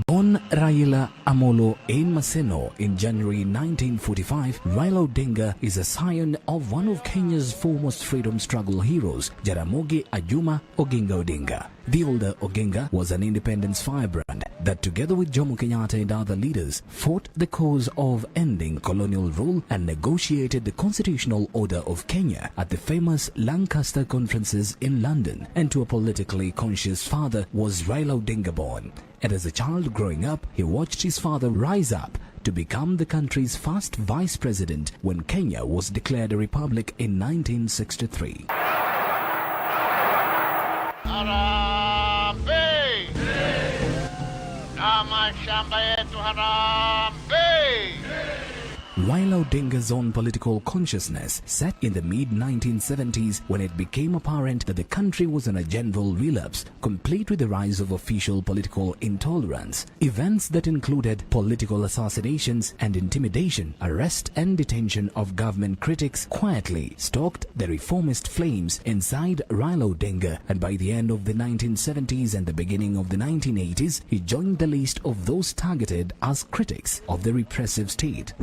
On Raila Amolo in Maseno in January 1945, Raila Odinga is a scion of one of Kenya's foremost freedom struggle heroes, Jaramogi Ajuma Oginga Odinga. The older Oginga was an independence firebrand that together with Jomo Kenyatta and other leaders fought the cause of ending colonial rule and negotiated the constitutional order of Kenya at the famous Lancaster conferences in London. And to a politically conscious father was Raila Odinga born. And as a child growing up, he watched his father rise up to become the country's first vice president when Kenya was declared a republic in 1963. Raila Odinga's own political consciousness set in the mid-1970s when it became apparent that the country was in a general relapse, complete with the rise of official political intolerance. Events that included political assassinations and intimidation, arrest and detention of government critics quietly stoked the reformist flames inside Raila Odinga, and by the end of the 1970s and the beginning of the 1980s, he joined the list of those targeted as critics of the repressive state.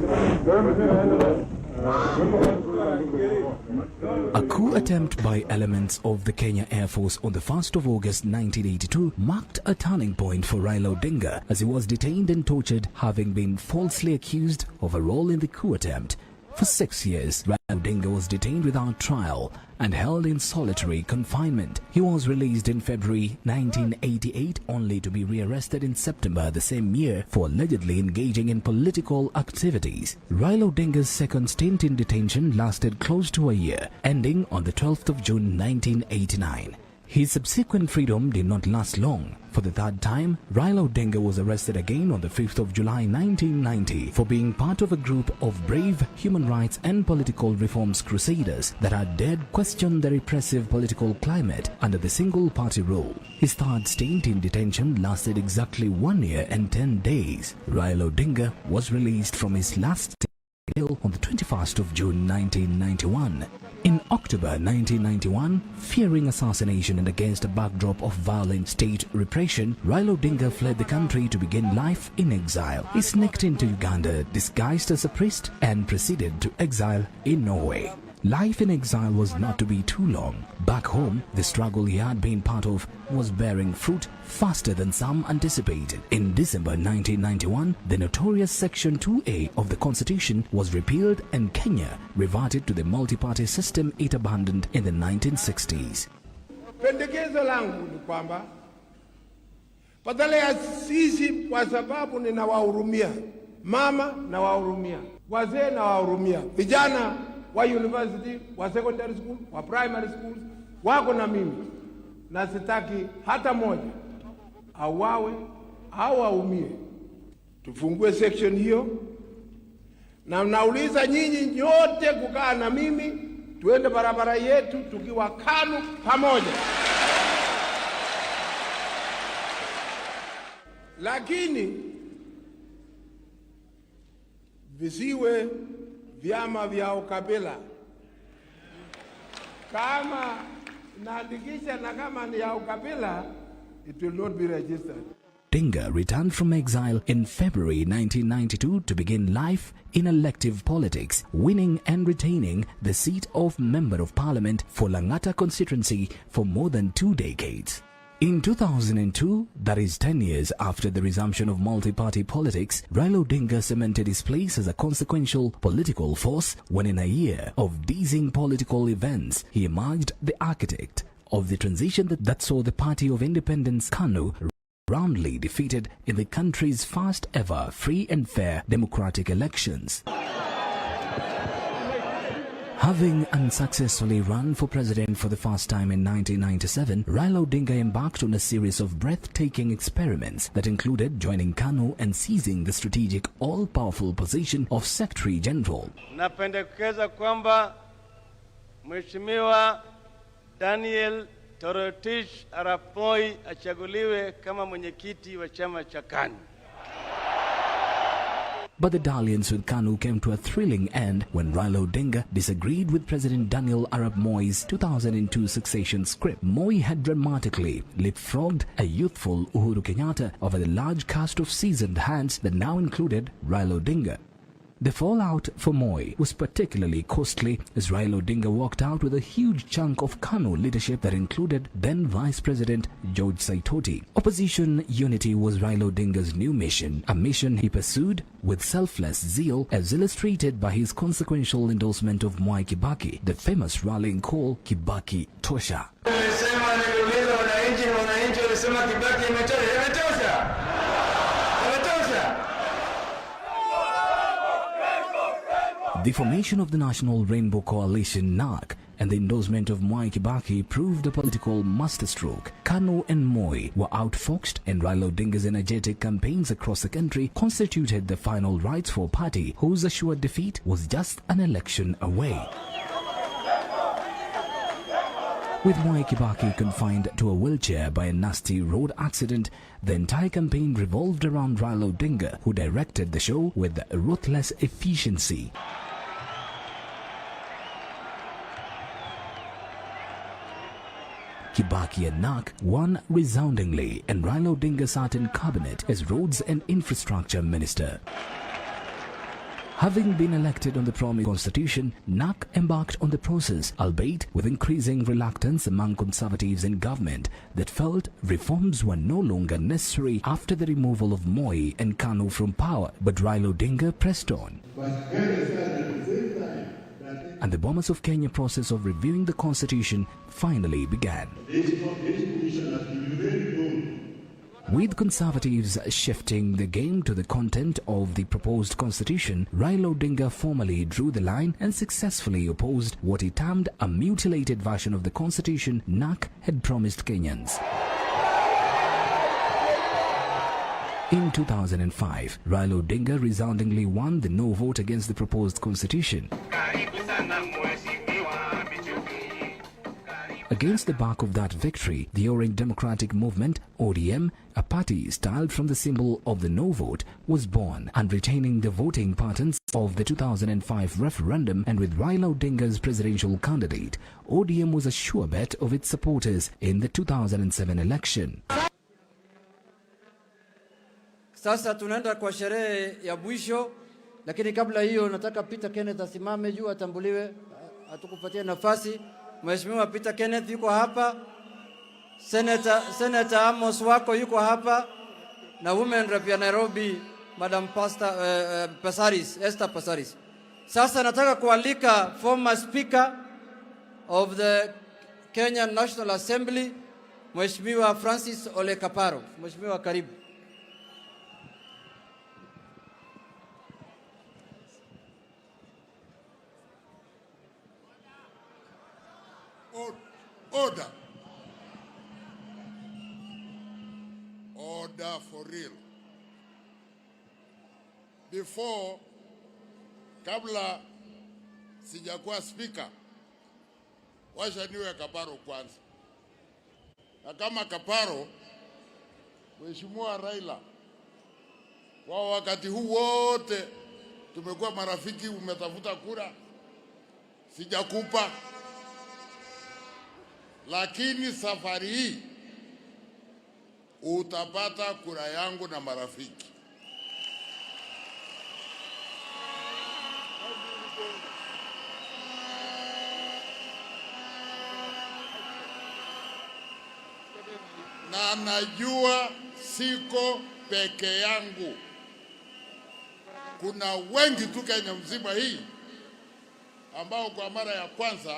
A coup attempt by elements of the Kenya Air Force on the 1st of August 1982 marked a turning point for Raila Odinga as he was detained and tortured, having been falsely accused of a role in the coup attempt. For 6 years, Raila Odinga was detained without trial and held in solitary confinement. He was released in February 1988 only to be rearrested in September the same year for allegedly engaging in political activities. Raila Odinga's second stint in detention lasted close to a year, ending on the 12th of June 1989. His subsequent freedom did not last long. For the third time, Raila Odinga was arrested again on the 5th of July 1990 for being part of a group of brave human rights and political reforms crusaders that had dared question the repressive political climate under the single-party rule. His third stint in detention lasted exactly 1 year and 10 days. Raila Odinga was released from his last on the 21st of June 1991. In October 1991, fearing assassination and against a backdrop of violent state repression, Raila Odinga fled the country to begin life in exile. He sneaked into Uganda disguised as a priest and proceeded to exile in Norway. Life in exile was not to be too long. Back home, the struggle he had been part of was bearing fruit faster than some anticipated. In December 1991, the notorious Section 2A of the Constitution was repealed and Kenya reverted to the multi-party system it abandoned in the 1960s. Pendekezo langu ni kwamba badala ya sisi, kwa sababu ninawahurumia mama, nawahurumia wazee, nawahurumia vijana wa university, wa secondary school, wa primary schools, wako na mimi, na sitaki hata moja awawe au aumie. Tufungue section hiyo, na nauliza nyinyi nyote kukaa na mimi, tuende barabara yetu tukiwa KANU pamoja. Lakini visiwe vyama vya ukabila. Kama naandikisha na kama ni ya ukabila, it will not be registered. Odinga returned from exile in February 1992 to begin life in elective politics, winning and retaining the seat of Member of Parliament for Langata constituency for more than 2 decades. In 2002, that is 10 years after the resumption of multi-party politics, Raila Odinga cemented his place as a consequential political force when in a year of dizzying political events, he emerged the architect of the transition that saw the Party of Independence KANU roundly defeated in the country's first ever free and fair democratic elections. Having unsuccessfully run for president for the first time in 1997, Raila Odinga embarked on a series of breathtaking experiments that included joining KANU and seizing the strategic all-powerful position of Secretary General. Napendekeza kwamba Mheshimiwa Daniel Toroitich Arap Moi achaguliwe kama mwenyekiti wa chama cha KANU. But the dalliance with KANU came to a thrilling end when Raila Odinga disagreed with President Daniel Arap Moi's 2002 succession script. Moi had dramatically leapfrogged a youthful Uhuru Kenyatta over the large cast of seasoned hands that now included Raila Odinga. The fallout for Moi was particularly costly as Raila Odinga walked out with a huge chunk of KANU leadership that included then Vice President George Saitoti. Opposition unity was Raila Odinga's new mission, a mission he pursued with selfless zeal as illustrated by his consequential endorsement of Mwai Kibaki, the famous rallying call Kibaki Tosha. The formation of the National Rainbow Coalition (NARC) and the endorsement of Mwai Kibaki proved a political masterstroke. KANU and Moi were outfoxed, and Raila Odinga's energetic campaigns across the country constituted the final rites for a party whose assured defeat was just an election away. With Mwai Kibaki confined to a wheelchair by a nasty road accident, the entire campaign revolved around Raila Odinga, who directed the show with ruthless efficiency. Kibaki and NARC won resoundingly, and Raila Odinga sat in cabinet as Roads and Infrastructure Minister. Having been elected on the promised constitution, NARC embarked on the process, albeit with increasing reluctance among conservatives in government that felt reforms were no longer necessary after the removal of Moi and KANU from power. But Raila Odinga pressed on. And the Bomas of Kenya process of reviewing the constitution finally began. With conservatives shifting the game to the content of the proposed constitution, Raila Odinga formally drew the line and successfully opposed what he termed a mutilated version of the constitution NARC had promised Kenyans. In 2005, Raila Odinga resoundingly won the no vote against the proposed constitution. Against the back of that victory, the Orange Democratic Movement, ODM, a party styled from the symbol of the no vote, was born, and retaining the voting patterns of the 2005 referendum, and with Raila Odinga's presidential candidate, ODM was a sure bet of its supporters in the 2007 election. Sasa tunaenda kwa sherehe ya mwisho, lakini kabla hiyo nataka Peter Kenneth asimame juu atambuliwe, atukupatie nafasi. Mheshimiwa Peter Kenneth yuko hapa, Senator Amos wako yuko hapa, na Women Rep ya Nairobi Madam Pasaris, Esther Pasaris. Sasa nataka kualika former Speaker of the Kenya National Assembly, Mheshimiwa Francis Ole Kaparo. Mheshimiwa, karibu. Order. Order for real. Before, kabla sijakuwa speaker, washa niwe Kaparo kwanza. Na kama Kaparo, Mheshimiwa Raila, kwa wakati huu wote tumekuwa marafiki, umetafuta kura, sijakupa. Lakini safari hii utapata kura yangu na marafiki. Na najua siko peke yangu. Kuna wengi tu Kenya mzima hii ambao kwa mara ya kwanza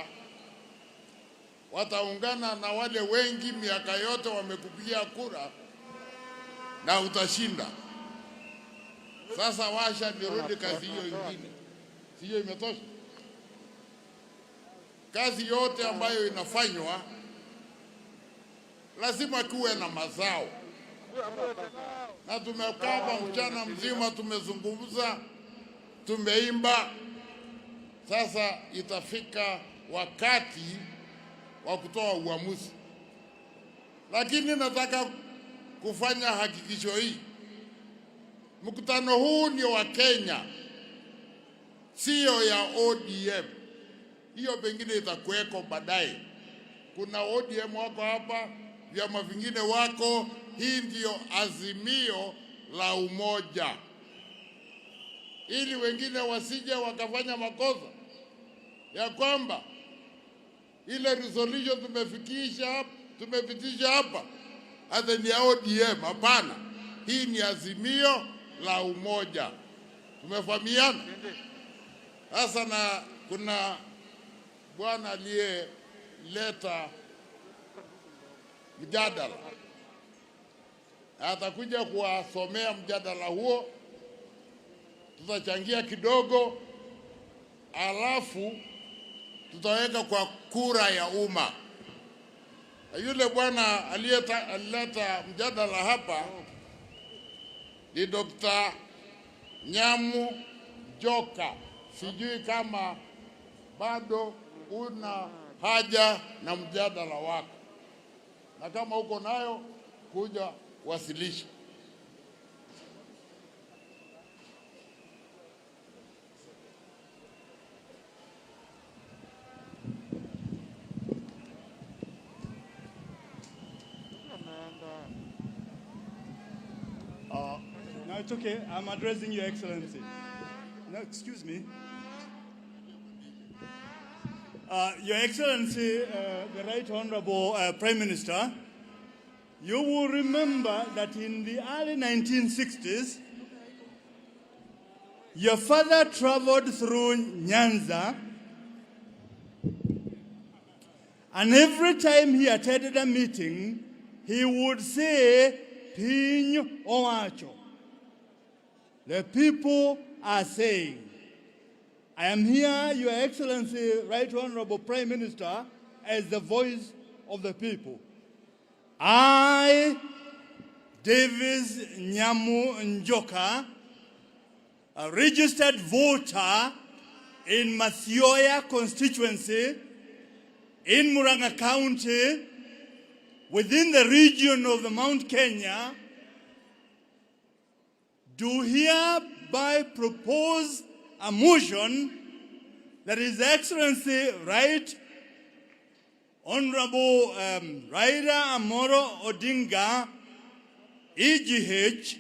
wataungana na wale wengi miaka yote wamekupigia kura na utashinda. Sasa washa nirudi kazi hiyo ingine. Sio imetosha? Kazi yote ambayo inafanywa lazima kuwe na mazao. Na tumekaa mchana mzima tumezungumza, tumeimba. Sasa itafika wakati wa kutoa uamuzi. Lakini nataka kufanya hakikisho hii Mkutano huu ni wa Kenya, sio ya ODM. Hiyo pengine itakuweko baadaye. Kuna ODM wako hapa, vyama vingine wako. Hii ndio Azimio la Umoja, ili wengine wasije wakafanya makosa ya kwamba ile resolution tumepitisha hapa hata ni ya ODM. Hapana, hii ni Azimio la Umoja. Tumefahamiana? Sasa na kuna bwana aliyeleta mjadala, atakuja kuwasomea mjadala huo, tutachangia kidogo, alafu tutaweka kwa kura ya umma. Yule bwana alileta mjadala hapa ni Dr. Nyamu Joka. Sijui kama bado una haja na mjadala wako, na kama uko nayo kuja wasilisha. No, it's okay. I'm addressing Your Excellency. No, excuse me. Your Excellency, the Right Honorable Prime Minister, you will remember that in the early 1960s, your father traveled through Nyanza, and every time he attended a meeting, he would say, Piny Owacho. The people are saying. I am here, Your Excellency, Right Honorable Prime Minister, as the voice of the people. I, Davis Nyamu Njoka, a registered voter in Mathioya constituency in Murang'a County, within the region of the Mount Kenya, do hereby propose a motion that His Excellency Right Honorable Raila Amolo Odinga, EGH,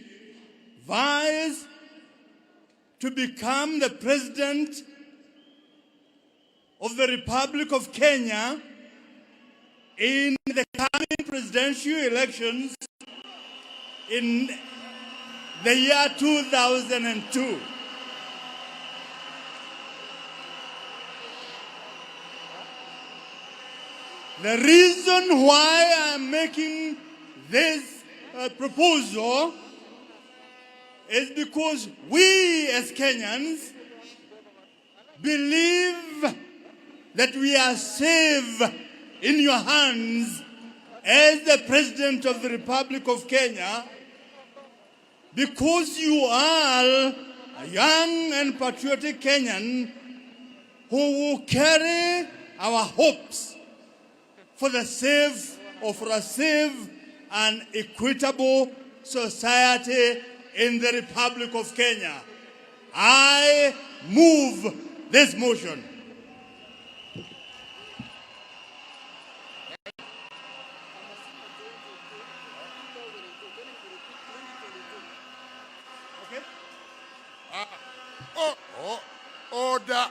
vies to become the President of the Republic of Kenya in the coming presidential elections in the year 2002. The reason why I'm making this proposal is because we as Kenyans believe that we are safe in your hands as the President of the Republic of Kenya, because you are a young and patriotic Kenyan who will carry our hopes for the safe or for a safe and equitable society in the Republic of Kenya. I move this motion. Okay? Order.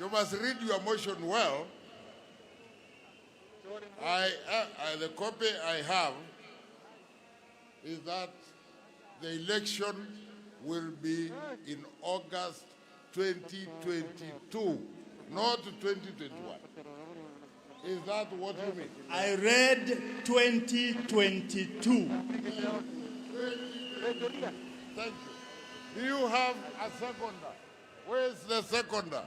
You must read your motion well. The copy I have is that the election will be in August 2022, not 2021. Is that what you mean? I read 2022. Thank you. Do you have a seconder? Where is the seconder?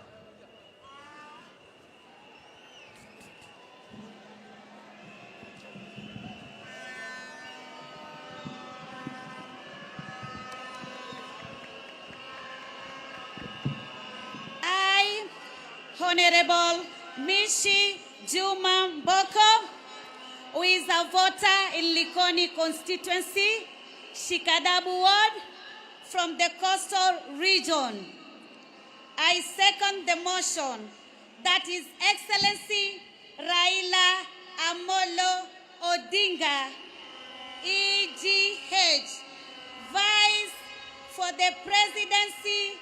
Honorable Mishi Juma Boko, who is a voter in Likoni constituency, Shikadabu ward, from the coastal region. I second the motion that His Excellency Raila Amolo Odinga, EGH, vies for the presidency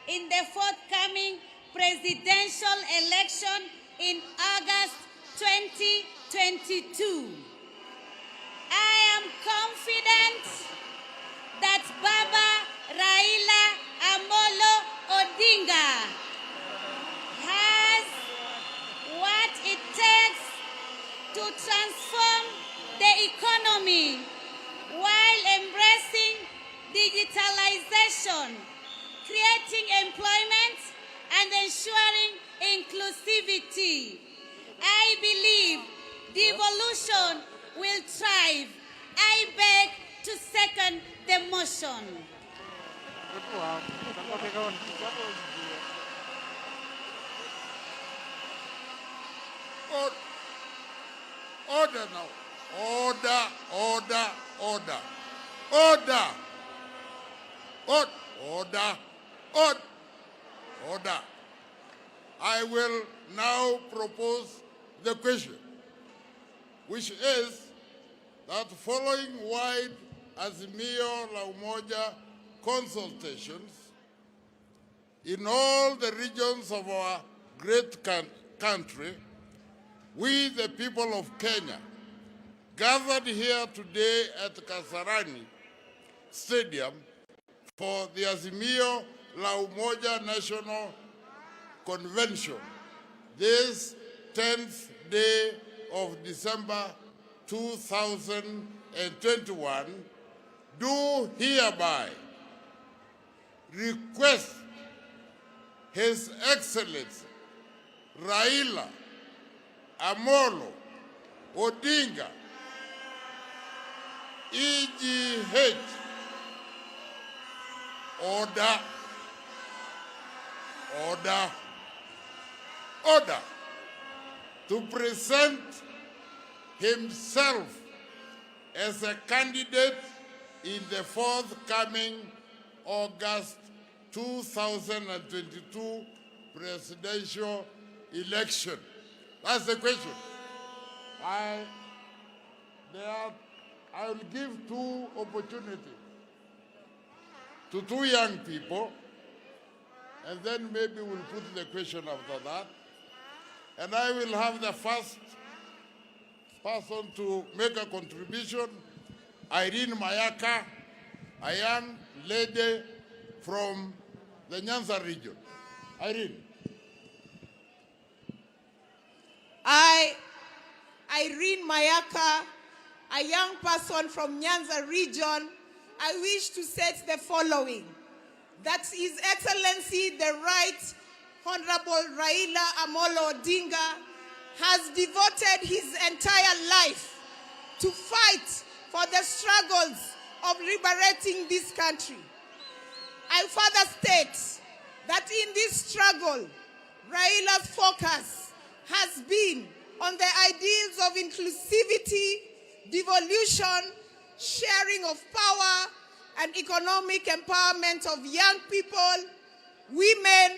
in the forthcoming presidential election in August 2022. I am confident that Baba Raila Amolo Odinga has what it takes to transform the economy while embracing digitalization, creating employment, and ensuring inclusivity. I believe devolution will thrive. I beg to second the motion. Order now. Order, order, order. Order. Order. Order. Order. I will now propose the question, which is that following wide Azimio La Umoja consultations in all the regions of our great country, we, the people of Kenya, gathered here today at Kasarani Stadium for the Azimio La Umoja National Convention, this 10th day of December 2021, do hereby request His Excellency Raila Amolo Odinga, EGH, order, order, order, to present himself as a candidate in the forthcoming August 2022 presidential election. That's the question. I will give two opportunities to two young people, and then maybe we'll put the question after that. And I will have the first person to make a contribution, Irene Mayaka, a young lady from the Nyanza region. Irene. Irene Mayaka, a young person from Nyanza region, I wish to set the following. That His Excellency, the Right Honorable Raila Amolo Odinga, has devoted his entire life to fight for the struggles of liberating this country. I further state that in this struggle, Raila's focus has been on the ideals of inclusivity, devolution, sharing of power, and economic empowerment of young people, women,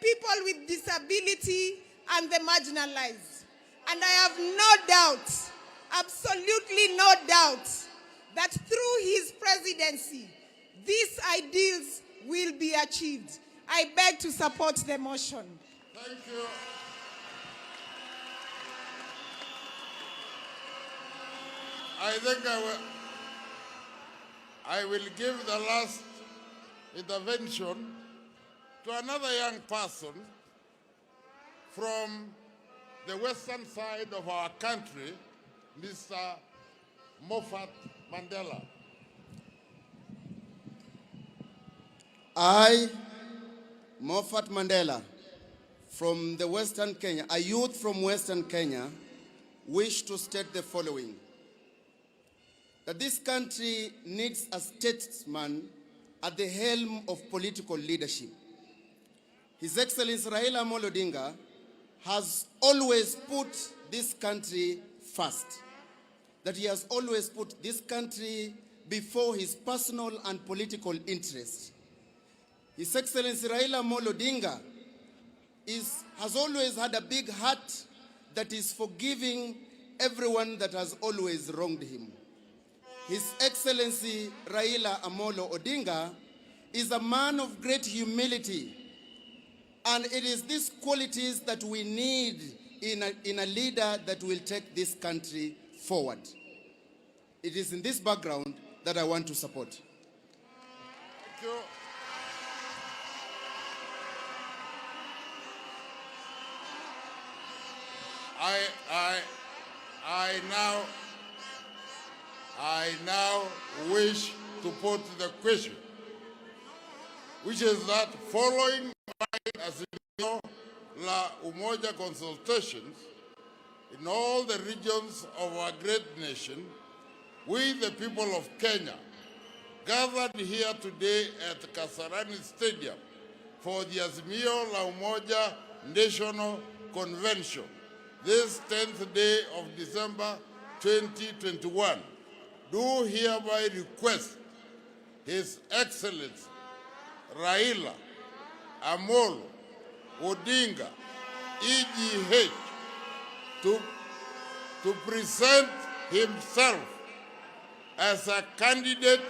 people with disability, and the marginalized. And I have no doubt, absolutely no doubt, that through his presidency, these ideals will be achieved. I beg to support the motion. Thank you. I think I will give the last intervention to another young person from the western side of our country, Mr. Moffat Mandela. I, Moffat Mandela, from the Western Kenya, a youth from Western Kenya, wish to state the following. That this country needs a statesman at the helm of political leadership. His Excellency Raila Amolo Odinga has always put this country first. that he has always put this country before his personal and political interests. His Excellency Raila Amolo Odinga has always had a big heart that is forgiving everyone that has always wronged him. His Excellency Raila Amolo Odinga is a man of great humility, and it is these qualities that we need in a leader that will take this country forward. It is in this background that I want to support. Thank you. I now wish to put the question, which is that following my Azimio La Umoja consultations in all the regions of our great nation, we, the people of Kenya, gathered here today at Kasarani Stadium for the Azimio La Umoja National Convention, this 10th day of December 2021, do hereby request His Excellency Raila Amolo Odinga, EGH, to present himself as a candidate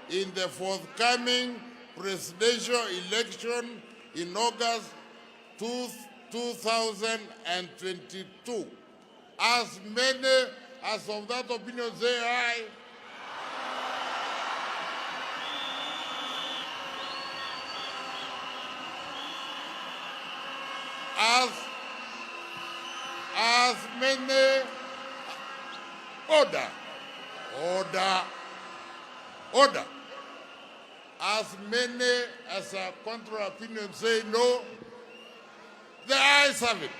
in the forthcoming presidential election in August 2022. As many as of that opinion say aye. As many, order. As many as a contrary opinion say no, the ayes have it.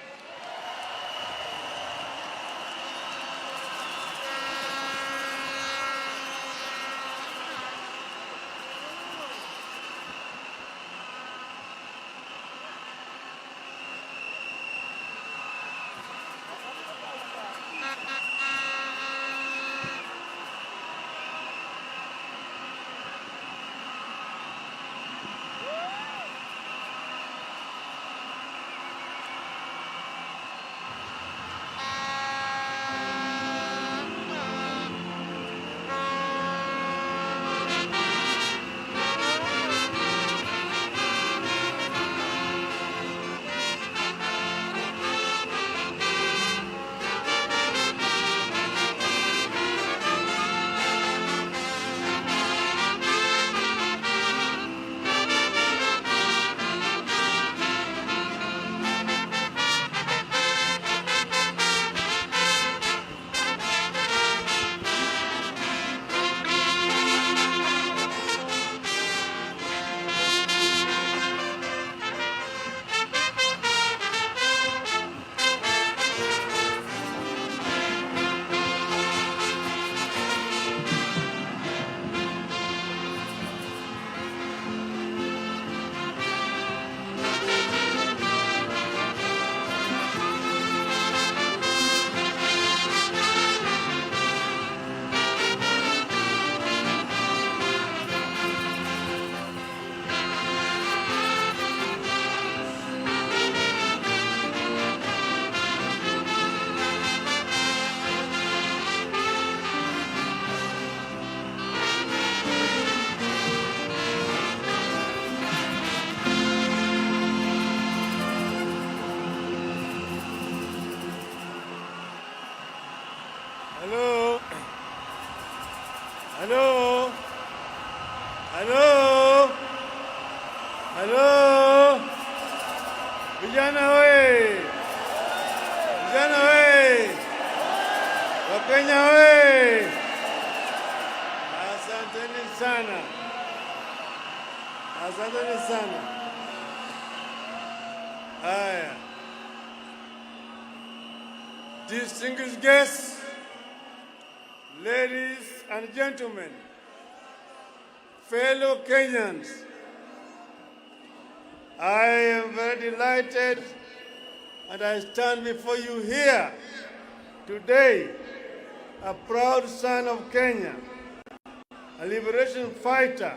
Hello. Vijana we. Vijana we. Wakenya we. Asanteni sana. Asanteni sana. Haya. Distinguished guests, ladies and gentlemen, fellow Kenyans, I am very delighted and I stand before you here today a proud son of Kenya, a liberation fighter,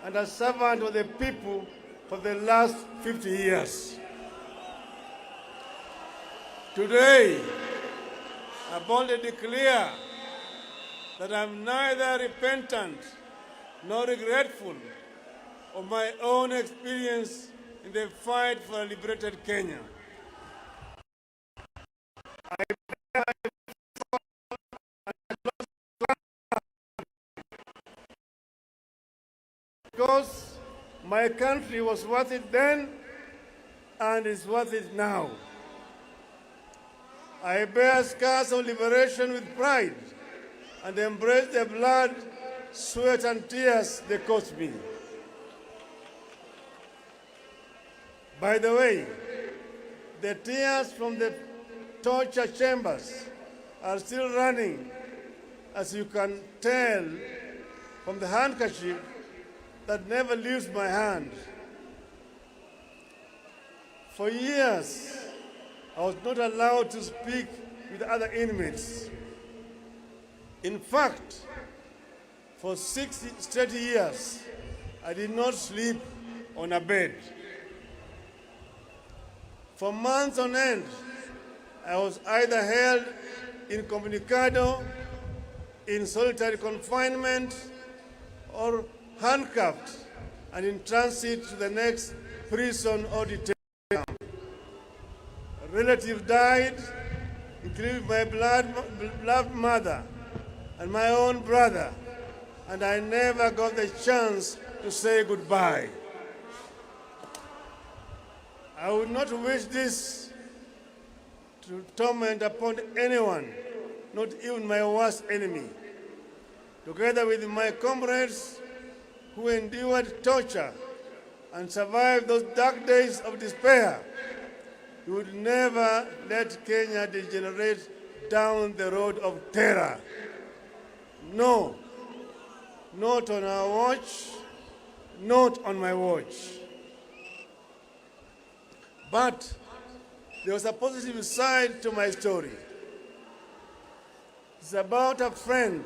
and a servant of the people for the last 50 years. Today, I boldly declare that I'm neither repentant nor regretful of my own experience in the fight for a liberated Kenya. Because my country was worth it then and is worth it now. I bear scars of liberation with pride and embrace the blood, sweat, and tears they cost me. By the way, the tears from the torture chambers are still running, as you can tell from the handkerchief that never leaves my hand. For years, I was not allowed to speak with other inmates. In fact, for 60 straight years, I did not sleep on a bed. For months on end, I was either held incommunicado, in solitary confinement, or handcuffed and in transit to the next prison or detention camp. A relative died, including my beloved mother and my own brother, and I never got the chance to say goodbye. I would not wish this to torment upon anyone, not even my worst enemy. Together with my comrades who endured torture and survived those dark days of despair, we would never let Kenya degenerate down the road of terror. No, not on our watch, not on my watch. But there was a positive side to my story. It's about a friend,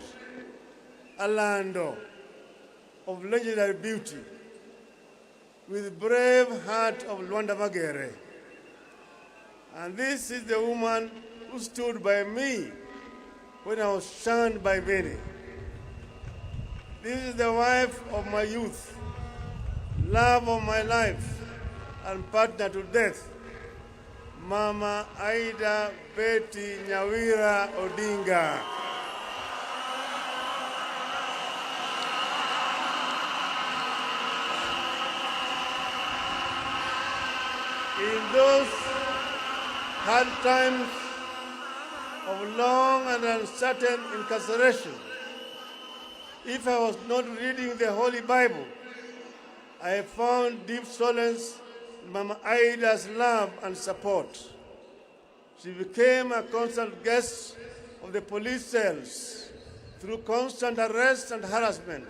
Alando, of legendary beauty, with brave heart of Luanda Magere. And this is the woman who stood by me when I was shunned by many. This is the wife of my youth, love of my life, and partner to death, Mama Aida Betty Nyawira Odinga. In those hard times of long and uncertain incarceration, if I was not reading the Holy Bible, I found deep solace in Mama Aida's love and support. She became a constant guest of the police cells through constant arrest and harassment.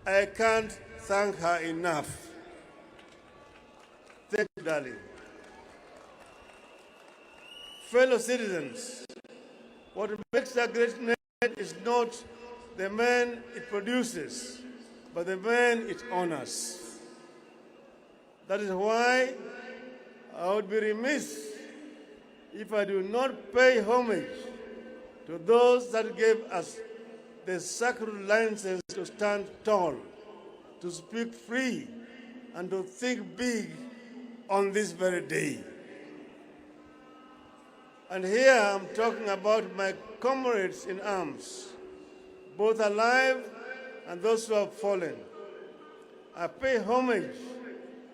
I can't thank her enough. Thank you, darling. Fellow citizens, what makes a great nation is not the man it produces, but the man it honors. That is why I would be remiss if I do not pay homage to those that gave us the sacred license to stand tall, to speak free, and to think big on this very day. And here I'm talking about my comrades in arms, both alive and those who have fallen. I pay homage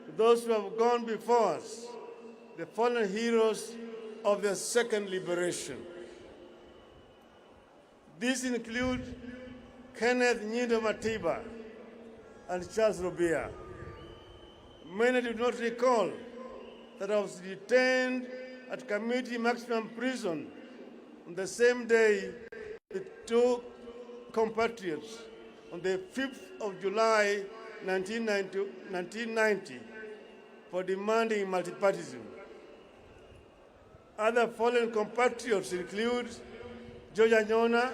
to those who have gone before us, the fallen heroes of the second liberation. These include Kenneth Nyindo Matiba and Charles Rubia. Many do not recall that I was detained at Community Maximum Prison on the same day with two compatriots on the 5th of July 1990 for demanding multipartyism. Other fallen compatriots include Georgia Nyona,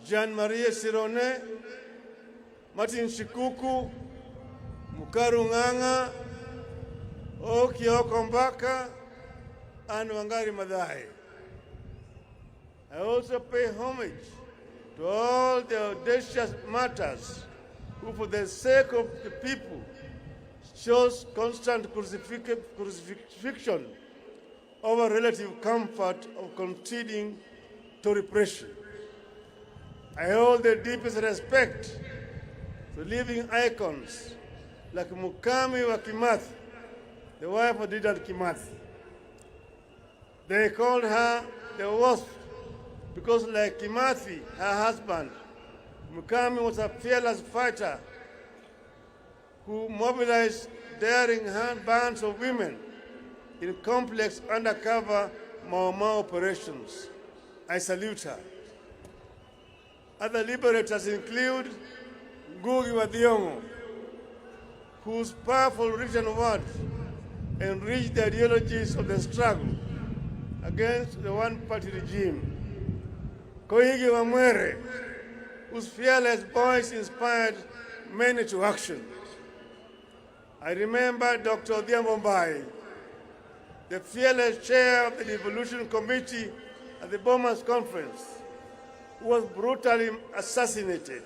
Jean Marie Sirone, Martin Shikuku, Mukaru Nganga, Okioko Mbaka, and Wangari Maathai. I also pay homage to all the audacious martyrs who, for the sake of the people, chose constant crucifixion over relative comfort of conceding to repression. I hold the deepest respect to living icons like Mukami wa Kimathi, the wife of Dedan Kimathi. They called her the worst because, like Kimathi, her husband, Mukami was a fearless fighter who mobilized daring bands of women in complex undercover Mau Mau operations. I salute her. Other liberators include Ngugi wa Thiong'o, whose powerful written words enriched the ideologies of the struggle against the one-party regime. Koigi wa Mwere, whose fearless voice inspired many to action. I remember Dr. Odhiambo Mbai, the fearless chair of the Devolution Committee at the Bomas Conference, who was brutally assassinated,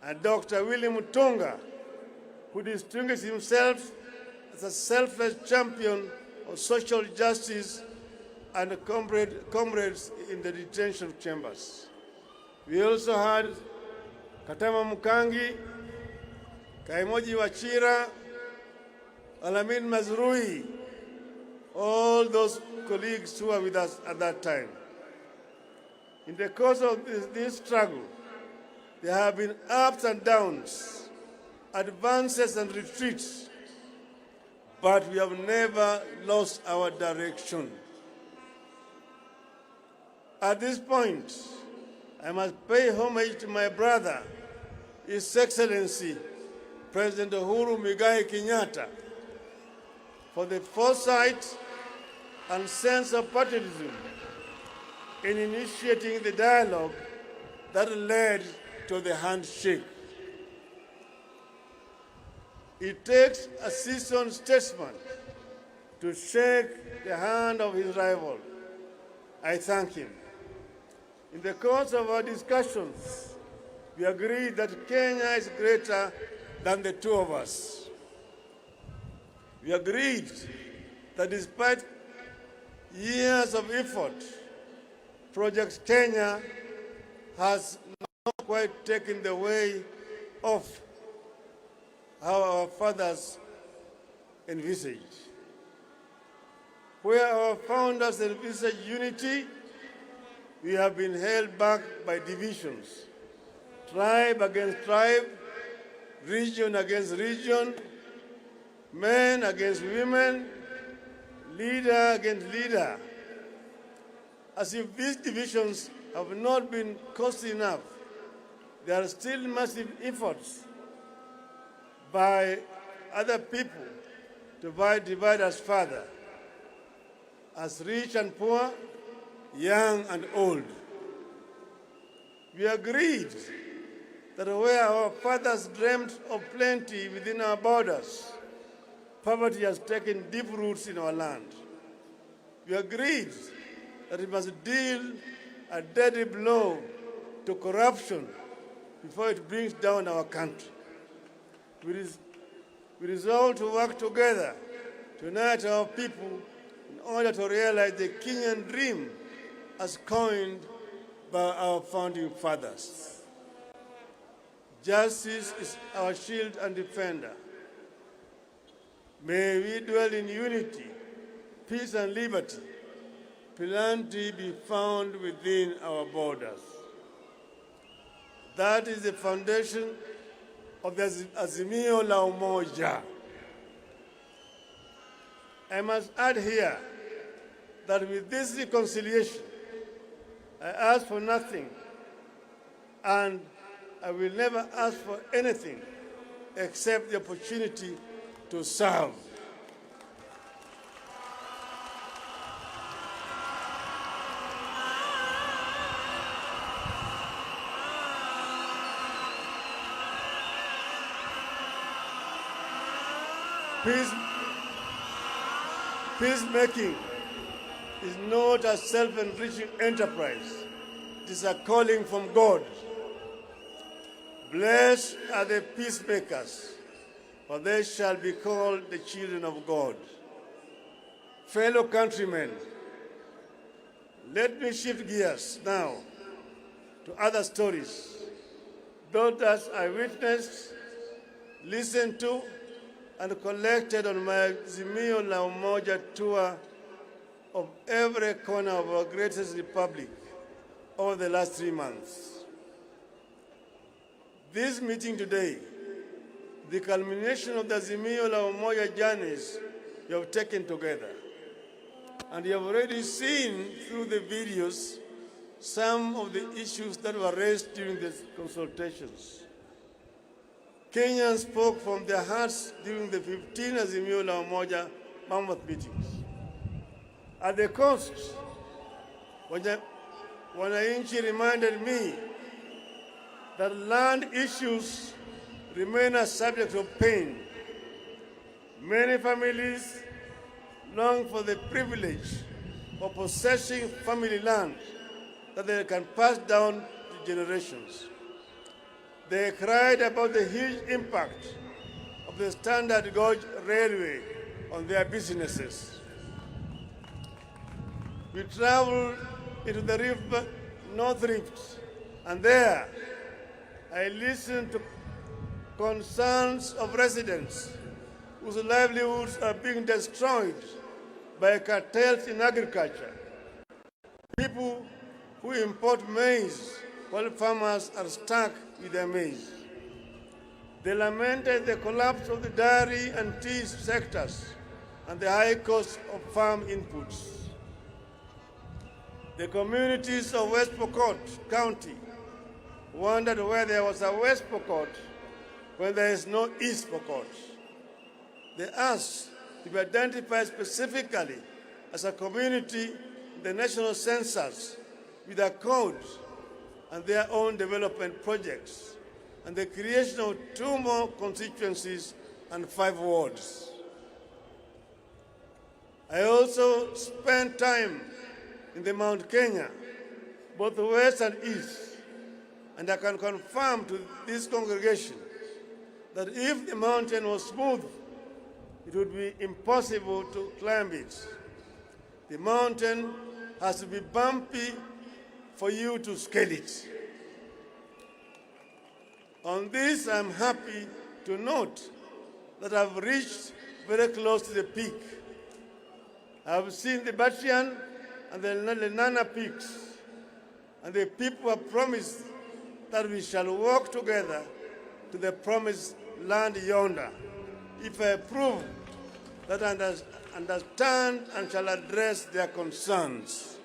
and Dr. William Mutunga, who distinguished himself as a selfless champion of social justice and comrades in the detention chambers. We also had Katama Mukangi, Kaimoji Wachira, Alamin Mazrui, all those colleagues who were with us at that time. In the course of this struggle, there have been ups and downs, advances and retreats, but we have never lost our direction. At this point, I must pay homage to my brother, His Excellency, President Uhuru Muigai Kenyatta, for the foresight and sense of patriotism in initiating the dialogue that led to the handshake. It takes a seasoned statesman to shake the hand of his rival. I thank him. In the course of our discussions, we agreed that Kenya is greater than the two of us. We agreed that despite years of effort, Project Kenya has not quite taken the way of how our fathers envisaged. Where our founders envisaged unity, we have been held back by divisions, tribe against tribe, region against region, men against women, leader against leader. As if these divisions have not been costly enough, there are still massive efforts by other people to divide us further, as rich and poor, young and old. We agreed that where our fathers dreamed of plenty within our borders, poverty has taken deep roots in our land. We agreed that we must deal a deadly blow to corruption before it brings down our country. We resolved to work together to unite our people in order to realize the Kenyan dream as coined by our founding fathers. Justice is our shield and defender. May we dwell in unity, peace and liberty. Plenty be found within our borders. That is the foundation of the Azimio La Umoja. I must add here that with this reconciliation, I ask for nothing, and I will never ask for anything except the opportunity to serve. Peacemaking is not a self-enriching enterprise. It is a calling from God. Blessed are the peacemakers, for they shall be called the children of God. Fellow countrymen, let me shift gears now to other stories. Those that I witnessed, listened to, and collected on my Azimio La Umoja tour of every corner of our greatest republic over the last 3 months. This meeting today, the culmination of the Azimio La Umoja journeys you have taken together. And you have already seen through the videos some of the issues that were raised during the consultations. Kenyans spoke from their hearts during the 15 Azimio La Umoja Mammoth meetings. At the coast, wananchi reminded me that land issues remain a subject of pain. Many families long for the privilege of possessing family land that they can pass down to generations. They cried about the huge impact of the standard gauge railway on their businesses. We traveled into the North Rift, and there I listened to concerns of residents whose livelihoods are being destroyed by cartels in agriculture. People who import maize while farmers are stuck with their maize. They lamented the collapse of the dairy and tea sectors and the high cost of farm inputs. The communities of West Pokot County wondered where there was a West Pokot when there is no East Pokot. They asked to be identified specifically as a community in the national census with a code and their own development projects, and the creation of 2 more constituencies and 5 wards. I also spent time in the Mount Kenya, both west and east, and I can confirm to this congregation that if the mountain was smooth, it would be impossible to climb it. The mountain has to be bumpy for you to scale it. On this, I'm happy to note that I've reached very close to the peak. I've seen the Batian and the Lenana peaks, and the people have promised that we shall walk together to the promised land yonder, if I prove that I understand and shall address their concerns.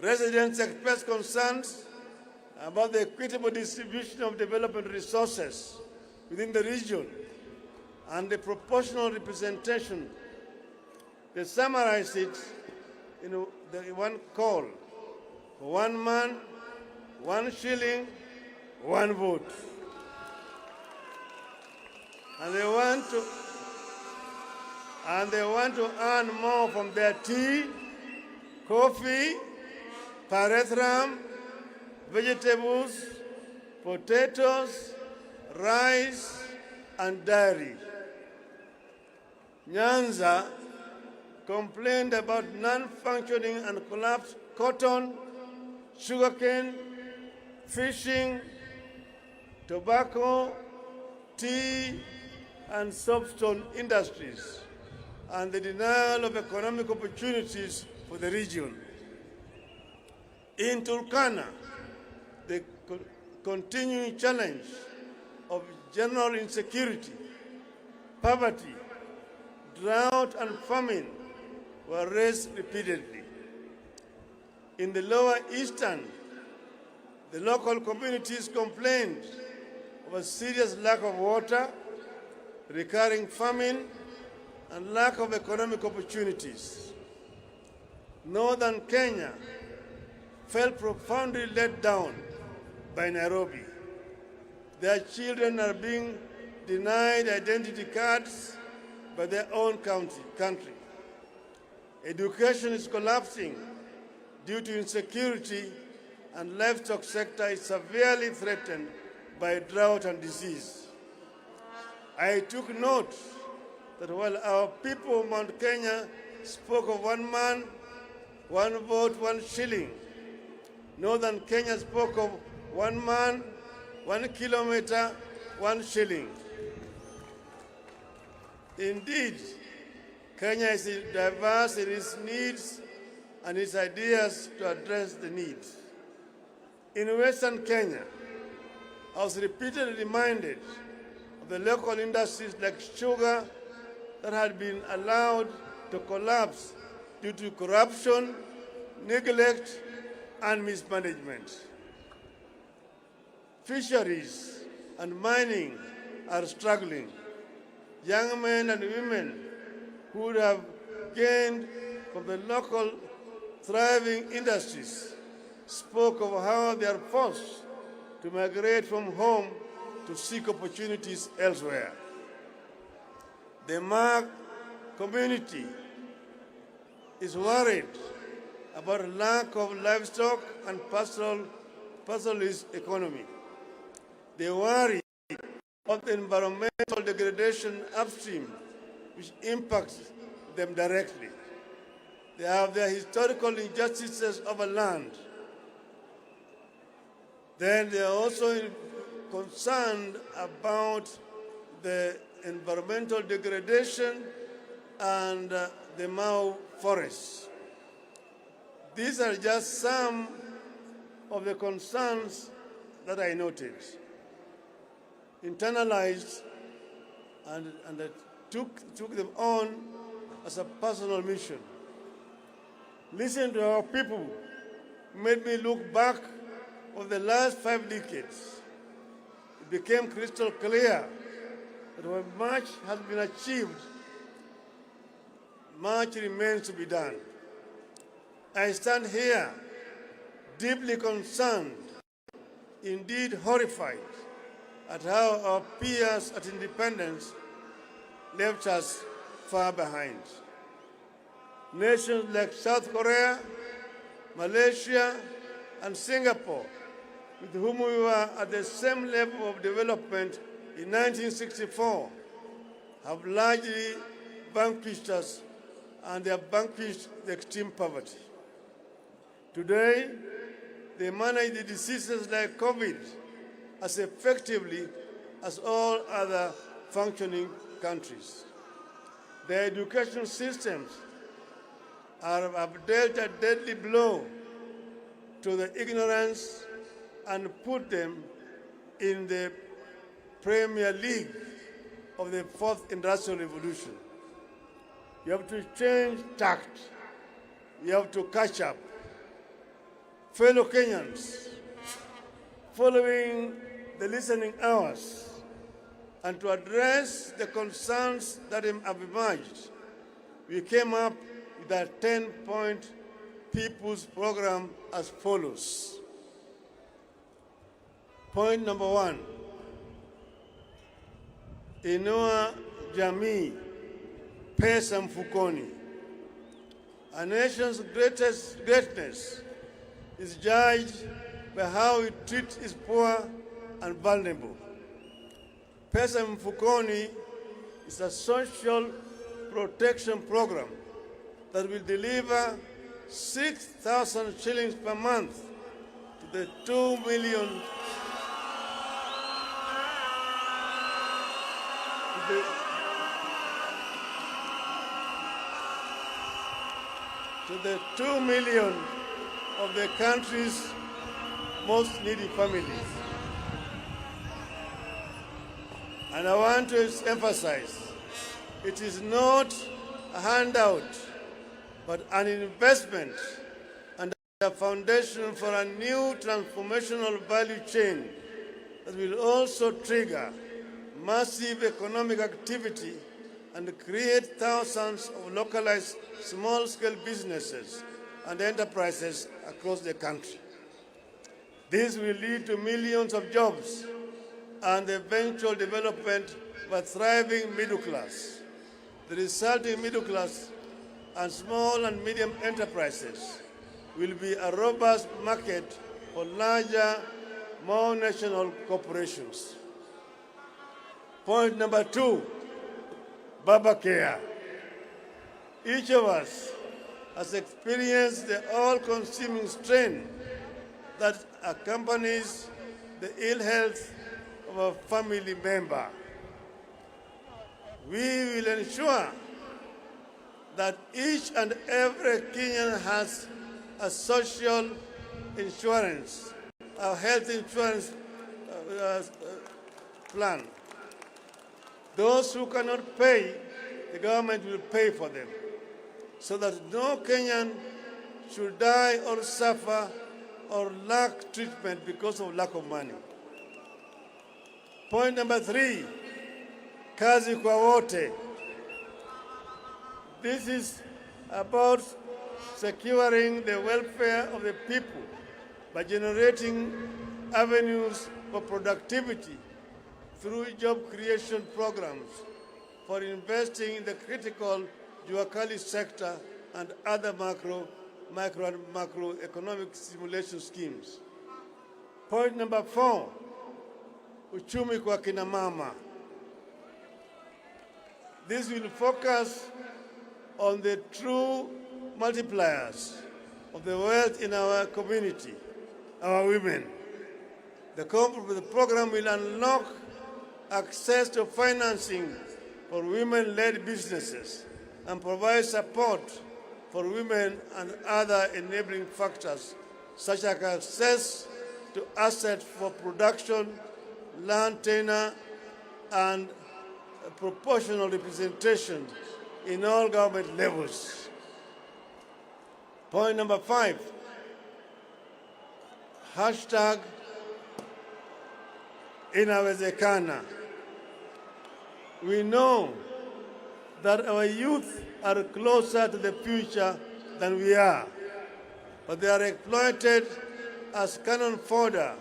Residents express concerns about the equitable distribution of development resources within the region and the proportional representation. They summarize it in the one call: 1 man, 1 shilling, 1 vote. And they want to earn more from their tea, coffee, pyrethrum, vegetables, potatoes, rice, and dairy. Nyanza complained about non-functioning and collapsed cotton, sugarcane, fishing, tobacco, tea, and soapstone industries, and the denial of economic opportunities for the region. In Turkana, the continuing challenge of general insecurity, poverty, drought, and famine were raised repeatedly. In the lower eastern, the local communities complained of a serious lack of water, recurring famine, and lack of economic opportunities. Northern Kenya felt profoundly let down by Nairobi. Their children are being denied identity cards by their own country. Education is collapsing due to insecurity, and livestock sector is severely threatened by drought and disease. I took note that while our people of Mount Kenya spoke of 1 man, 1 vote, 1 shilling, Northern Kenya spoke of 1 man, 1 kilometer, 1 shilling. Indeed, Kenya is diverse in its needs and its ideas to address the needs. In Western Kenya, I was repeatedly reminded of the local industries like sugar that had been allowed to collapse due to corruption, neglect, and mismanagement. Fisheries and mining are struggling. Young men and women who would have gained from the local thriving industries spoke of how they are forced to migrate from home to seek opportunities elsewhere. The Mark community is worried about lack of livestock and pastoralist economy. They worry about the environmental degradation upstream, which impacts them directly. They have their historical injustices over land. Then they are also concerned about the environmental degradation and the Mau forests. These are just some of the concerns that I noted, internalized, and I took them on as a personal mission. Listening to our people made me look back over the last 5 decades. It became crystal clear that while much has been achieved, much remains to be done. I stand here deeply concerned, indeed horrified, at how our peers at independence left us far behind. Nations like South Korea, Malaysia, and Singapore, with whom we were at the same level of development in 1964, have largely vanquished us, and they have vanquished the extreme poverty. Today, they manage the diseases like COVID as effectively as all other functioning countries. Their education systems have dealt a deadly blow to the ignorance and put them in the Premier League of the 4th Industrial Revolution. You have to change tact. You have to catch up. Fellow Kenyans, following the listening hours and to address the concerns that have emerged, we came up with a 10-point people's program as follows. Point number 1, inua jamii, pesa mfukoni. A nation's greatness is judged by how it treats its poor and vulnerable. Pesa mfukoni is a social protection program that will deliver 6,000 shillings per month to the 2 million to the 2 million of the country's most needy families. And I want to emphasize, it is not a handout, but an investment and a foundation for a new transformational value chain that will also trigger massive economic activity and create thousands of localized small-scale businesses and enterprises across the country. This will lead to millions of jobs and the eventual development a thriving middle class. The resulting middle class and small and medium enterprises will be a robust market for larger, more national corporations. Point number 2, Baba Care. Each of us has experienced the all-consuming strain that accompanies the ill health of a family member. We will ensure that each and every Kenyan has a social insurance, a health insurance plan. Those who cannot pay, the government will pay for them, so that no Kenyan should die or suffer or lack treatment because of lack of money. Point number 3, kazi kwa wote. This is about securing the welfare of the people by generating avenues for productivity through job creation programs, for investing in the critical Juakali sector and other micro and macroeconomic stimulation schemes. Point number 4, uchumi kwa kina mama. This will focus on the true multipliers of the wealth in our community, our women. The program will unlock access to financing for women-led businesses and provide support for women and other enabling factors such as access to assets for production, land tenure, and proportional representation in all government levels. Point number 5, hashtag inawezekana. We know that our youth are closer to the future than we are, but they are exploited as cannon fodder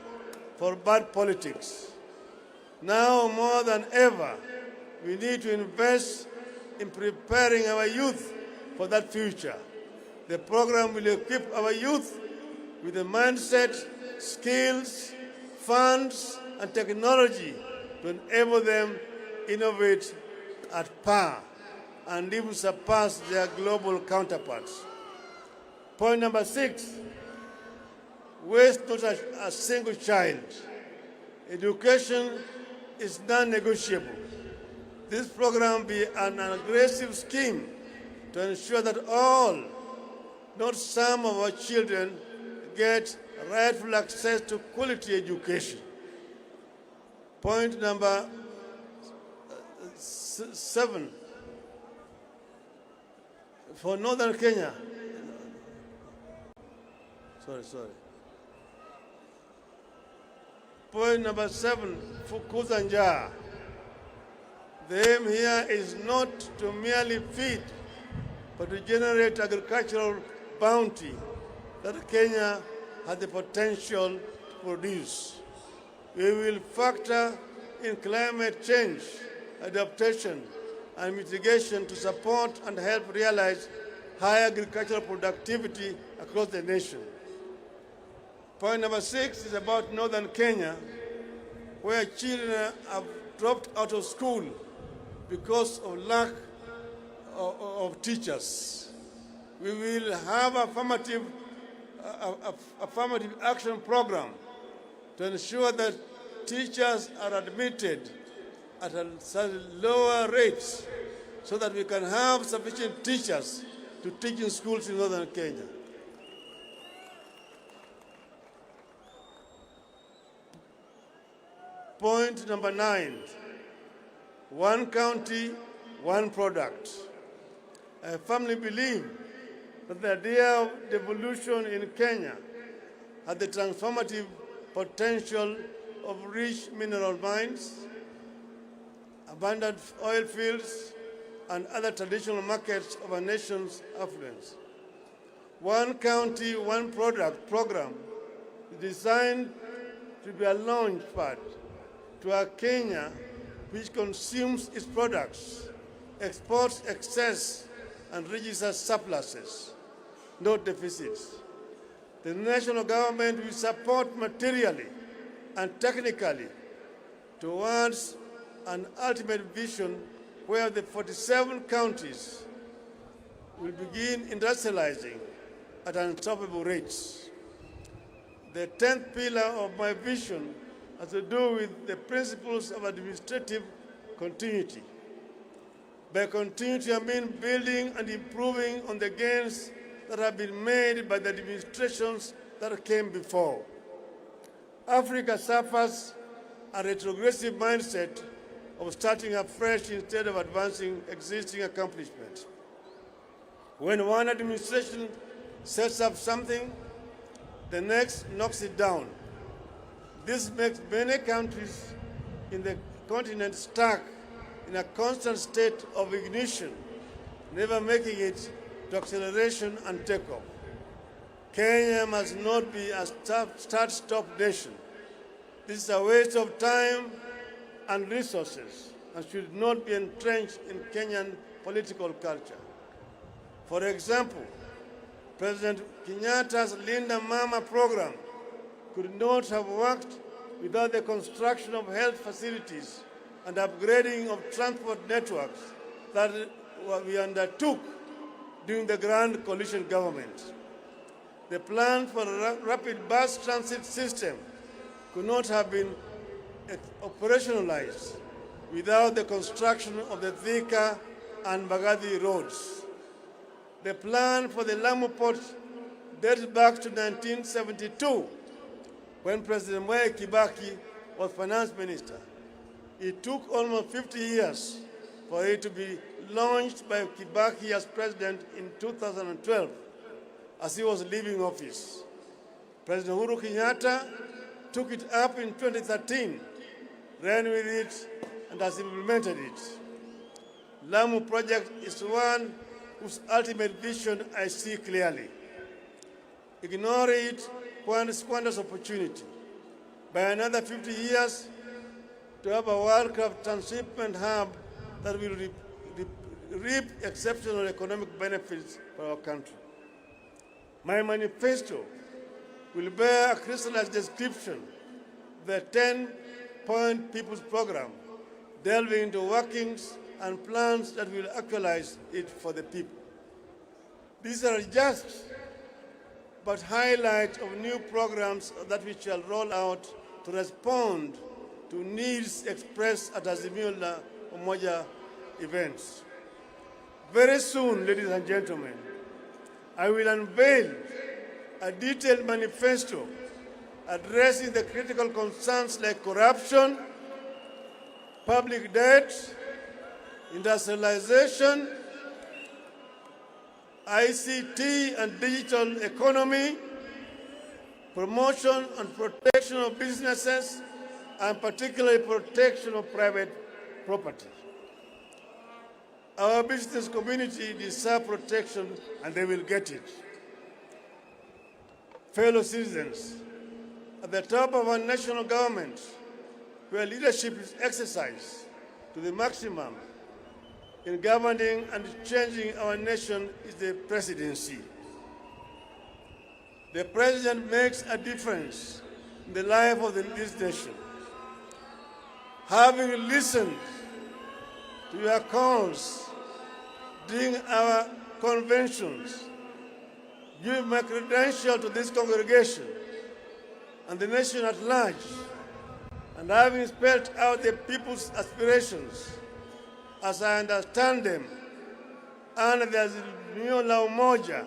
for bad politics. Now more than ever, we need to invest in preparing our youth for that future. The program will equip our youth with the mindset, skills, funds, and technology to enable them innovate at par and even surpass their global counterparts. Point number 6, waste not a single child. Education is non-negotiable. This program will be an aggressive scheme to ensure that all, not some of our children, get rightful access to quality education. Point number 7, for Northern Kenya. Sorry. Point number 7, for Kuzanja. The aim here is not to merely feed, but to generate agricultural bounty that Kenya has the potential to produce. We will factor in climate change, adaptation, and mitigation to support and help realize high agricultural productivity across the nation. Point number 6 is about Northern Kenya, where children have dropped out of school because of lack of teachers. We will have affirmative action program to ensure that teachers are admitted at a lower rates so that we can have sufficient teachers to teach in schools in Northern Kenya. Point number 9, one county, one product. I firmly believe that the idea of devolution in Kenya has the transformative potential of rich mineral mines, abundant oil fields, and other traditional markets of our nation's affluence. One county, one product program is designed to be a launch pad to a Kenya which consumes its products, exports excess, and registers surpluses, not deficits. The national government will support materially and technically towards an ultimate vision where the 47 counties will begin industrializing at unstoppable rates. The 10th pillar of my vision has to do with the principles of administrative continuity. By continuity, I mean building and improving on the gains that have been made by the administrations that came before. Africa suffers a retrogressive mindset of starting afresh instead of advancing existing accomplishments. When one administration sets up something, the next knocks it down. This makes many countries in the continent stuck in a constant state of ignition, never making it to acceleration and takeoff. Kenya must not be a start-stop nation. This is a waste of time and resources and should not be entrenched in Kenyan political culture. For example, President Kenyatta's Linda Mama program could not have worked without the construction of health facilities and upgrading of transport networks that we undertook during the Grand Coalition government. The plan for a rapid bus transit system could not have been operationalized without the construction of the Thika and Mbagathi roads. The plan for the Lamu port dates back to 1972, when President Mwai Kibaki was finance minister. It took almost 50 years for it to be launched by Kibaki as president in 2012, as he was leaving office. President Uhuru Kenyatta took it up in 2013, ran with it, and has implemented it. Lamu project is one whose ultimate vision I see clearly. Ignore it squanders opportunity. By another 50 years, to have a world-class transshipment hub that will reap exceptional economic benefits for our country. My manifesto will bear a crystallized description of the 10-point People's Program, delving into workings and plans that will actualize it for the people. These are just but highlights of new programs that we shall roll out to respond to needs expressed at Azimio La Umoja events. Very soon, ladies and gentlemen, I will unveil a detailed manifesto addressing the critical concerns like corruption, public debt, industrialization, ICT and digital economy, promotion and protection of businesses, and particularly protection of private property. Our business community deserves protection, and they will get it. Fellow citizens, at the top of our national government, where leadership is exercised to the maximum in governing and changing our nation, is the presidency. The president makes a difference in the life of this nation. Having listened to your calls during our conventions, give my credential to this congregation and the nation at large, and having spelled out the people's aspirations as I understand them under the Azimio La Umoja,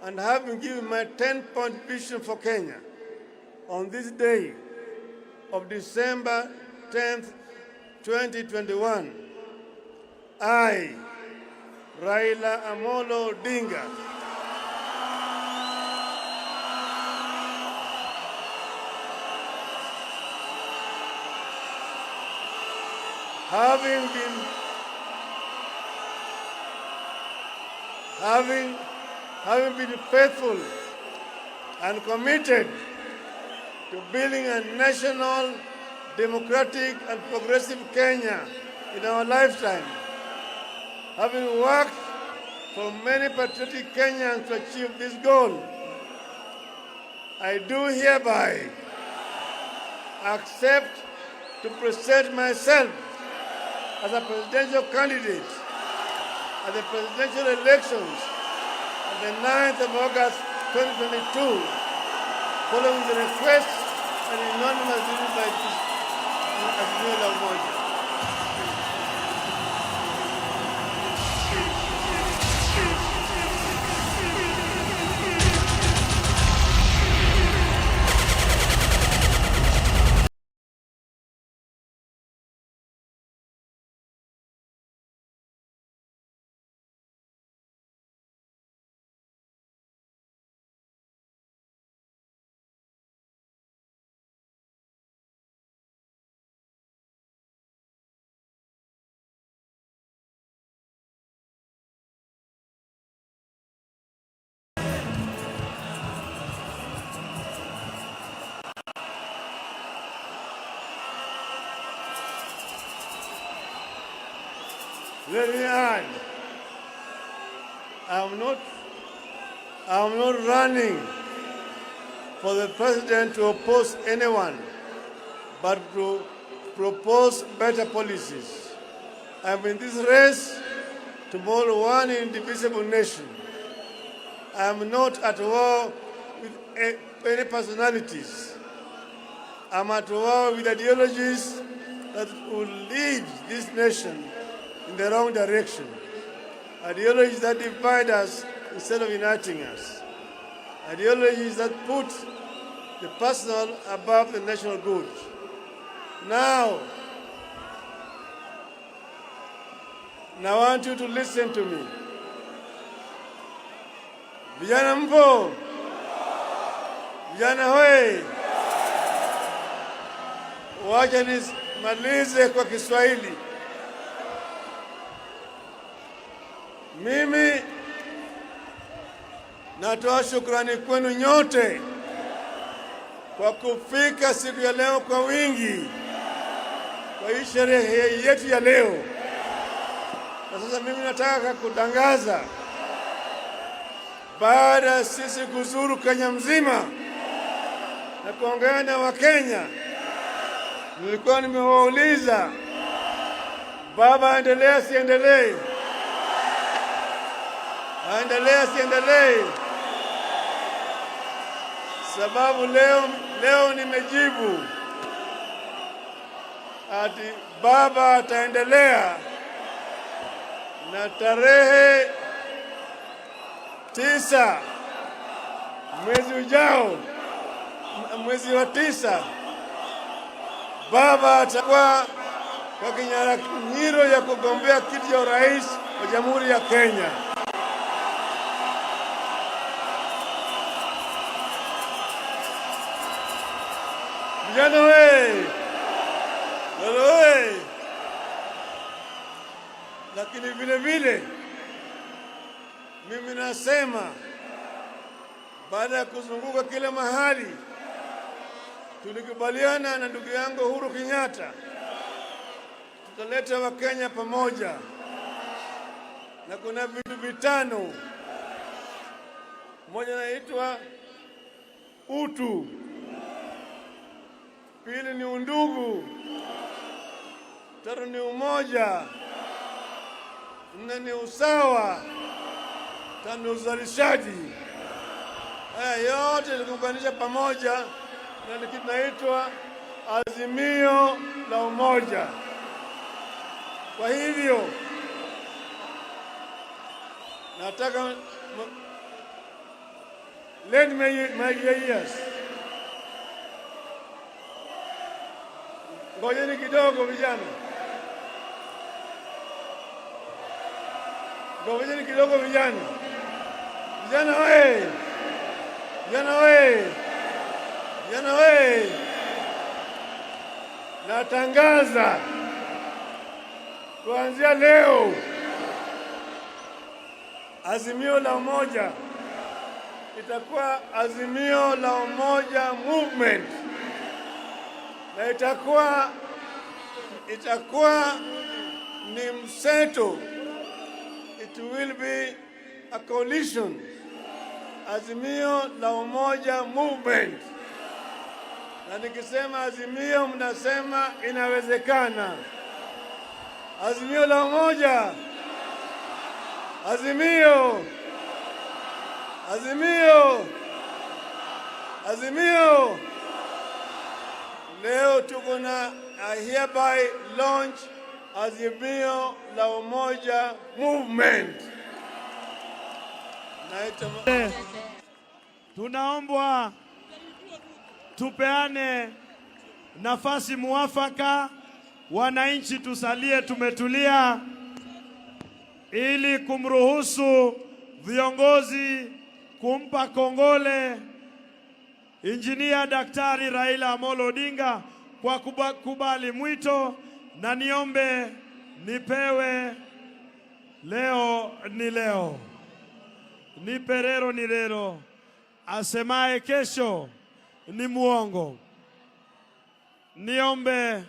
and having given my 10-point vision for Kenya on this day of December 10th, 2021, I, Raila Amolo Odinga, having been faithful and committed to building a national democratic and progressive Kenya in our lifetime, having worked for many patriotic Kenyans to achieve this goal, I do hereby accept to present myself as a presidential candidate at the presidential elections on the 9th of August 2022, following the request and unanimous decision by Azimio La Umoja. Let me add, I'm not running for the president to oppose anyone, but to propose better policies. I'm in this race to mold one indivisible nation. I'm not at war with any personalities. I'm at war with ideologies that will lead this nation in the wrong direction. Ideologies that divide us instead of uniting us. Ideologies that put the personal above the national good. Now, I want you to listen to me. Vijana mpo? Vijana hoi? Wacha nimalize kwa Kiswahili. Mimi natoa shukrani kwenu nyote kwa kufika siku ya leo kwa wingi kwa hii sherehe yetu ya leo. Na sasa mimi nataka kutangaza, baada ya sisi kuzuru Kenya mzima na kuongea na Wakenya, nilikuwa nimewauliza, baba aendelee siendelee? Aendelee siendelee? Sababu leo nimejibu ati baba ataendelea, na tarehe 9 mwezi ujao, mwezi wa 9, baba atakuwa kwa kinyang'anyiro ya kugombea kiti cha urais wa Jamhuri ya Kenya. Vijana we! Lolo we! Lakini vile mimi nasema, baada ya kuzunguka kila mahali, tulikubaliana na ndugu yangu Uhuru Kenyatta tutaleta Wakenya pamoja, na kuna vitu vitano. Moja inaitwa utu, pili ni undugu, tatu ni umoja, nne ni usawa, tano ni uzalishaji. Haya yote tulikuunganisha pamoja na kitu kinaitwa Azimio la Umoja. Kwa hivyo nataka lend my ears. Ngojeni kidogo vijana. Ngojeni kidogo vijana. Vijana we! Vijana we! Vijana we! Natangaza kuanzia leo Azimio la Umoja itakuwa Azimio la Umoja Movement. na itakuwa ni mseto. It will be a coalition. Azimio la Umoja movement. Na nikisema Azimio mnasema inawezekana. Azimio la Umoja. Azimio. Azimio. Azimio. Leo tuko na hereby launch Azimio la Umoja movement. Tunaombwa tupeane nafasi muafaka, wananchi tusalie tumetulia, ili kumruhusu viongozi kumpa kongole Injinia Daktari Raila Amolo Odinga kwa kubali mwito, na niombe nipewe leo ni leo, nipe leo ni leo, asemaye kesho ni muongo. Niombe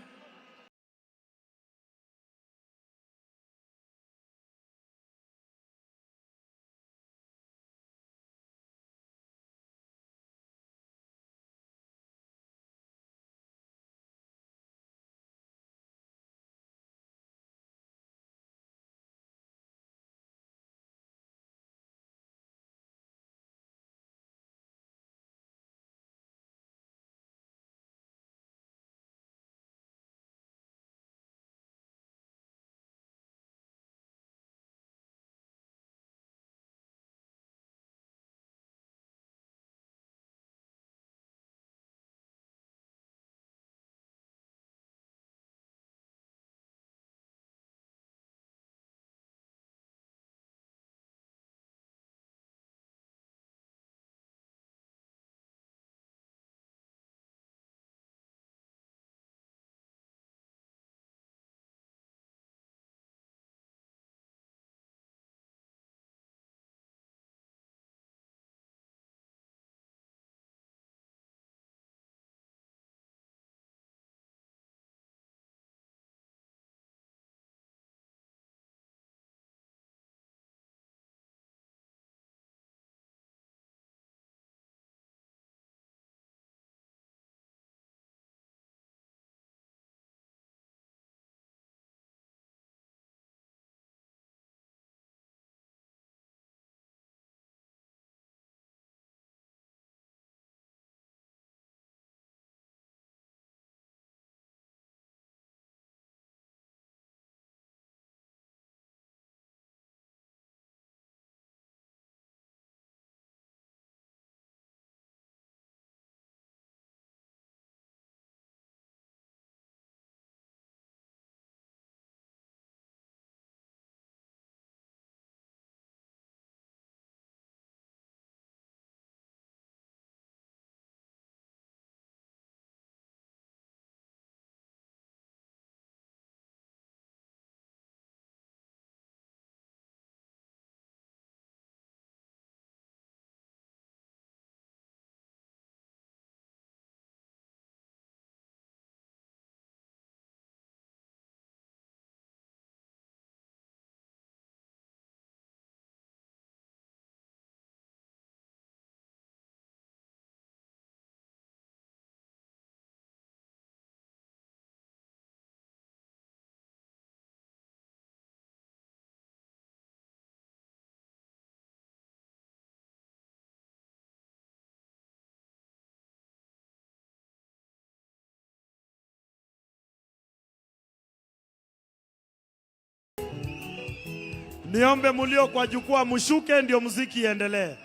niombe mulio kwa jukwaa mushuke, ndio muziki iendelee.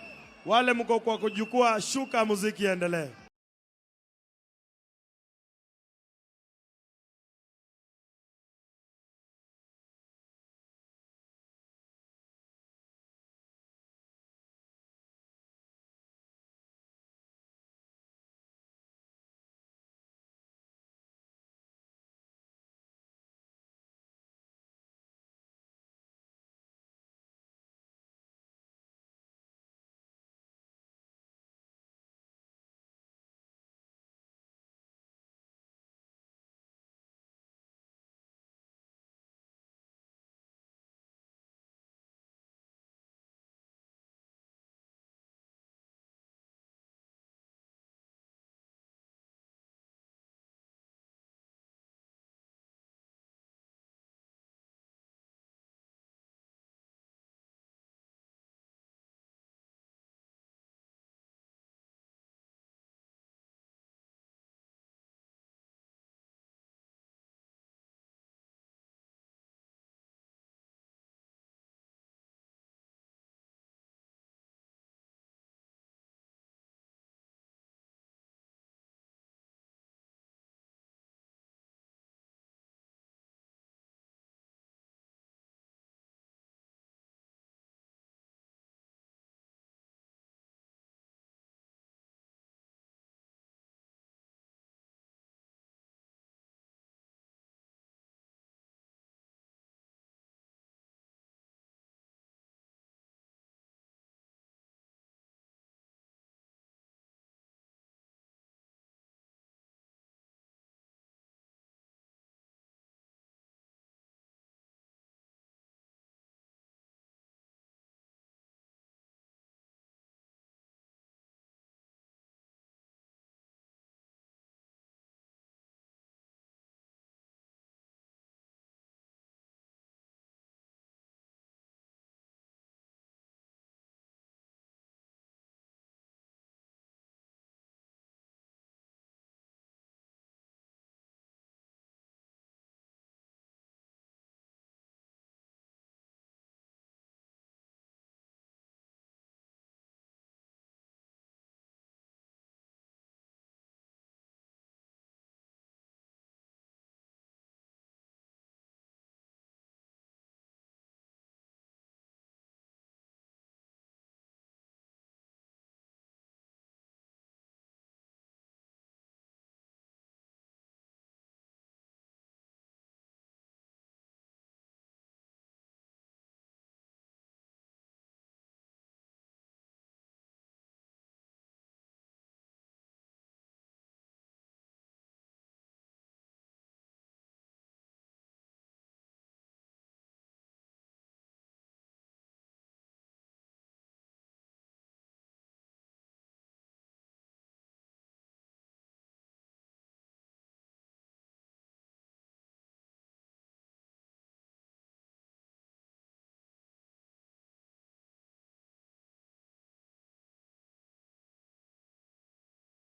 Wale mko kwa jukwaa, shuka, muziki iendelee.